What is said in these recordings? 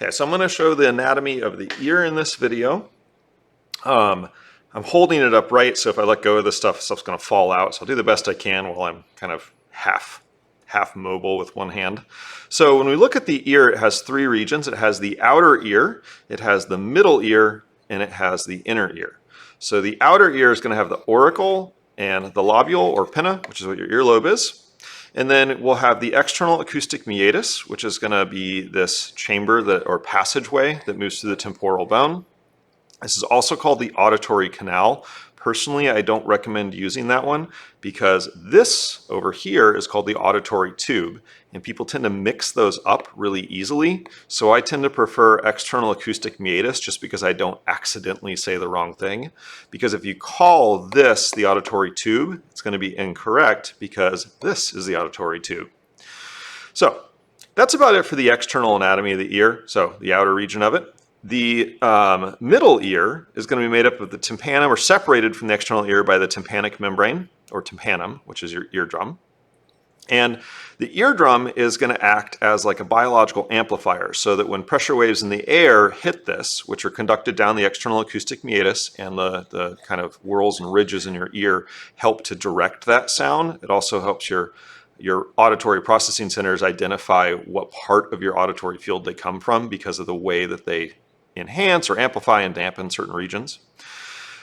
Okay, so I'm going to show the anatomy of the ear in this video. I'm holding it upright, so if I let go of this stuff's going to fall out. So I'll do the best I can while I'm kind of half mobile with one hand. So when we look at the ear, it has three regions. It has the outer ear, it has the middle ear, and it has the inner ear. So the outer ear is going to have the auricle and the lobule or pinna, which is what your earlobe is. And then we'll have the external acoustic meatus, which is going to be this chamber or passageway that moves through the temporal bone. This is also called the auditory canal. Personally, I don't recommend using that one because this over here is called the auditory tube, and people tend to mix those up really easily. So I tend to prefer external acoustic meatus just because I don't accidentally say the wrong thing. Because if you call this the auditory tube, it's going to be incorrect because this is the auditory tube. So that's about it for the external anatomy of the ear, so the outer region of it. The middle ear is going to be made up of the tympanum, or separated from the external ear by the tympanic membrane, or tympanum, which is your eardrum. And the eardrum is going to act as like a biological amplifier, so that when pressure waves in the air hit this, which are conducted down the external acoustic meatus, and the kind of whorls and ridges in your ear help to direct that sound. It also helps your auditory processing centers identify what part of your auditory field they come from because of the way that they enhance or amplify and dampen certain regions.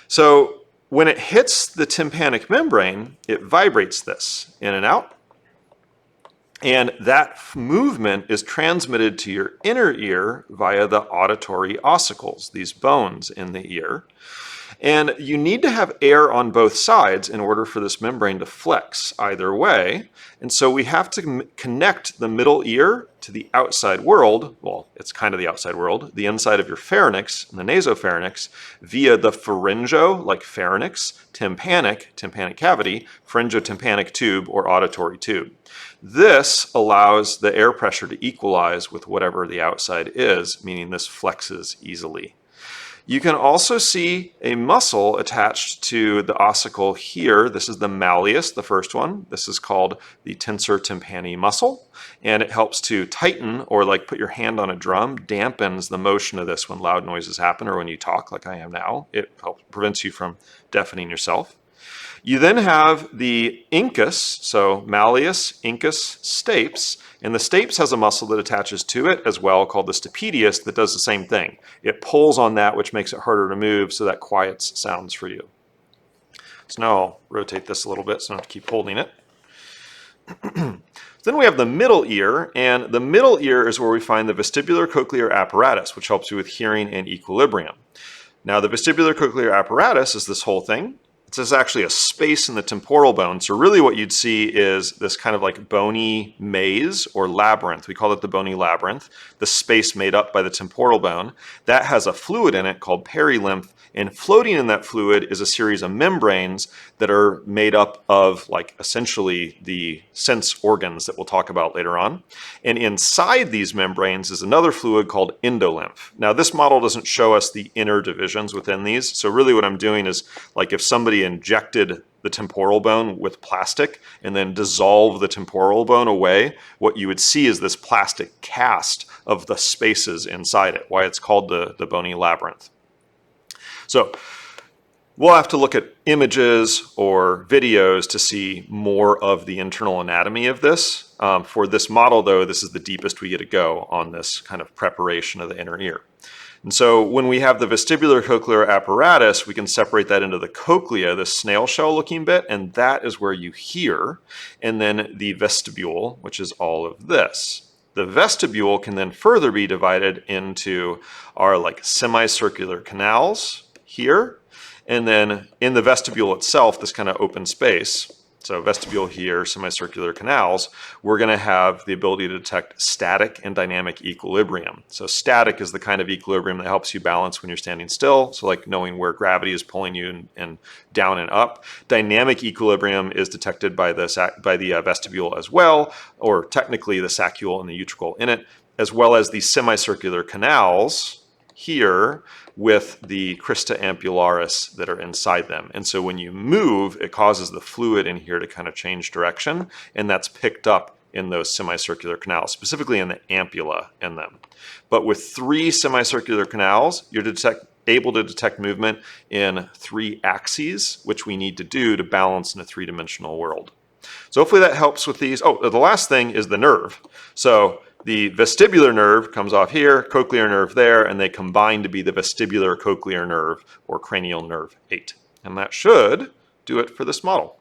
So when it hits the tympanic membrane, it vibrates this in and out. And that movement is transmitted to your inner ear via the auditory ossicles, these bones in the ear. And you need to have air on both sides in order for this membrane to flex either way. And so we have to connect the middle ear to the outside world. Well, it's kind of the outside world, the inside of your pharynx and the nasopharynx via the pharyngo, like pharynx, tympanic cavity, pharyngotympanic tube or auditory tube. This allows the air pressure to equalize with whatever the outside is, meaning this flexes easily. You can also see a muscle attached to the ossicle here. This is the malleus, the first one. This is called the tensor tympani muscle, and it helps to tighten, or like put your hand on a drum, dampens the motion of this when loud noises happen or when you talk like I am now. It prevents you from deafening yourself. You then have the incus, so malleus, incus, stapes, and the stapes has a muscle that attaches to it as well called the stapedius that does the same thing. It pulls on that, which makes it harder to move, so that quiets sounds for you. So now I'll rotate this a little bit so I don't have to keep holding it. Then we have the middle ear, and the middle ear is where we find the vestibular cochlear apparatus, which helps you with hearing and equilibrium. Now the vestibular cochlear apparatus is this whole thing. It's actually a space in the temporal bone. So really what you'd see is this kind of like bony maze or labyrinth. We call it the bony labyrinth, the space made up by the temporal bone. That has a fluid in it called perilymph, and floating in that fluid is a series of membranes that are made up of like essentially the sense organs that we'll talk about later on. And inside these membranes is another fluid called endolymph. Now this model doesn't show us the inner divisions within these. So really what I'm doing is like if somebody injected the temporal bone with plastic and then dissolve the temporal bone away, what you would see is this plastic cast of the spaces inside it, why it's called the bony labyrinth. So we'll have to look at images or videos to see more of the internal anatomy of this. For this model though, this is the deepest we get to go on this kind of preparation of the inner ear. And so when we have the vestibular cochlear apparatus, we can separate that into the cochlea, the snail shell looking bit, and that is where you hear. And then the vestibule, which is all of this. The vestibule can then further be divided into our like semicircular canals here. And then in the vestibule itself, this kind of open space, so vestibule here, semicircular canals, we're going to have the ability to detect static and dynamic equilibrium. So static is the kind of equilibrium that helps you balance when you're standing still, so like knowing where gravity is pulling you and down and up. Dynamic equilibrium is detected by the vestibule as well, or technically the saccule and the utricle in it, as well as the semicircular canals here with the crista ampullaris that are inside them. And so when you move, it causes the fluid in here to kind of change direction, and that's picked up in those semicircular canals, specifically in the ampulla in them. But with 3 semicircular canals, you're able to detect movement in 3 axes, which we need to do to balance in a 3-dimensional world. So hopefully that helps with these. Oh, the last thing is the nerve. So the vestibular nerve comes off here, cochlear nerve there, and they combine to be the vestibular cochlear nerve, or cranial nerve 8. And that should do it for this model.